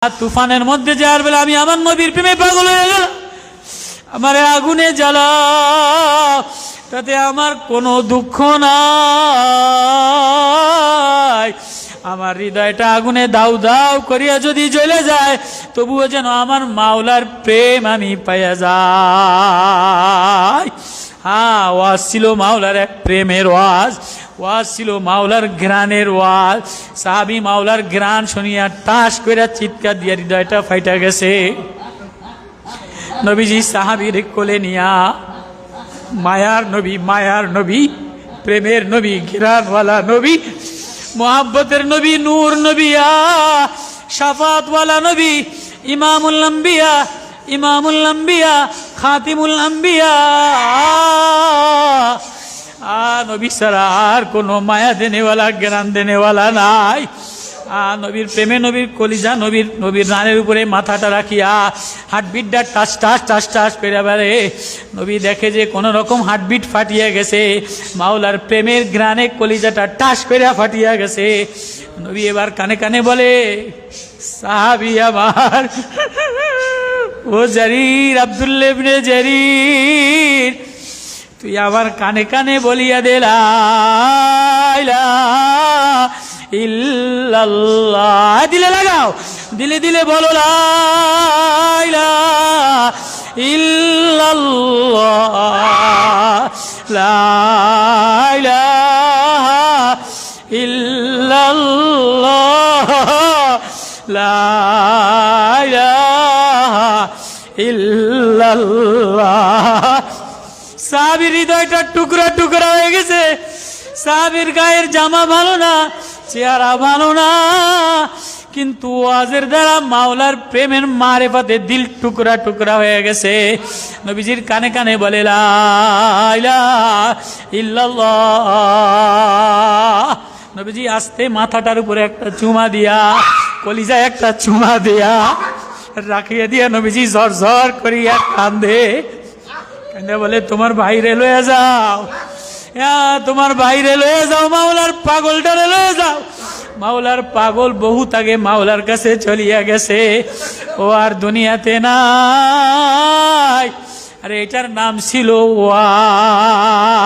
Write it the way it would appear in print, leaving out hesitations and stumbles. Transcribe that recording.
তুফানের মধ্যে যাওয়ার বেলা আমি আমার নবীর প্রেমে পাগল হয়ে গেলাম। আমার আগুনে জ্বালাও, তাতে আমার কোনো দুঃখ নাই। আমার হৃদয়টা আগুনে দাউ দাউ করিয়া যদি জ্বলে যায়, তবুও যেন আমার মাওলার প্রেম আমি পাইয়া যাই। হ্যাঁ, ওয়াজ ছিল মাওলার এক প্রেমের ওয়াজ, ওয়াজ ছিল মাওলার ঘ্রাণের ওয়াজ। সাহাবী মাওলার ঘ্রাণ শুনিয়া টাস কইরা চিৎকার দিয়া হৃদয়টা ফাইটা গেছে। নবীজি সাহাবীর কোলে নিয়া, মায়ার নবী, মায়ার নবী, প্রেমের নবী, ঘ্রাণওয়ালা নবী, মোহাব্বতের নবী, নূর নবী, শাফাতওয়ালা নবী, ইমামুল আম্বিয়া, ইমামুল আম্বিয়া, খাতিমুল আম্বিয়া। নবী ছাড়া আর কোনো মায়া দেনেওয়ালা, জ্ঞান দেনেওয়ালা নাই। নবীর প্রেমে, নবীর কলিজা, নবীর রানের উপরে মাথাটা রাখিয়া হার্টবিটটা টাস টাস টাস টাস করে বেড়ে। নবী দেখে যে কোন রকম হার্টবিট ফাটিয়া গেছে, মাওলার প্রেমের গ্রানে কলিজাটা টাস করে ফাটিয়া গেছে। নবী এবার কানে কানে বলে, সাহাবী আমার, ও জারির, আব্দুল্লাহ ইবনে জারির, তুই আমার কানে কানে বলিয়া দে লা ইলাহা ইল্লাল্লাহ। দিলে লাগাও, দিলে দিলে বলো লা ইলাহা ইল্লাল্লাহ, লা ইলাহা ইল্লাল্লাহ, লা ইলাহা ইল্লাল্লাহ। সাহাবীর হৃদয়টা টুকরা টুকরা হয়ে গেছে। সাহাবীর গায়ের জামা ভালো না, চেহারা ভালো না, কিন্তু ওয়াজের দ্বারা মাওলার প্রেমের মারেফাতে দিল টুকরা টুকরা হয়ে গেছে। নবীজির কানে কানে বলে লা ইলাহা ইল্লাল্লাহ। নবীজি আস্তে মাথাটার উপরে একটা চুমা দিয়া, কলিজায় একটা চুমা দিয়া রাখিয়ে দিয়া নবীজি ঝর ঝর করিয়া কান্দে। কান্দে বলে, তোমার ভাইরে লয়ে যাও, তোমার ভাইরে লয়ে যাও, মাওলার পাগলটারে লয়ে যাও। মাওলার পাগল বহুত আগে মাওলার কাছে চলিয়া গেছে, ও আর দুনিয়াতে নাই। আরে এটার নাম ছিল ওয়াজ।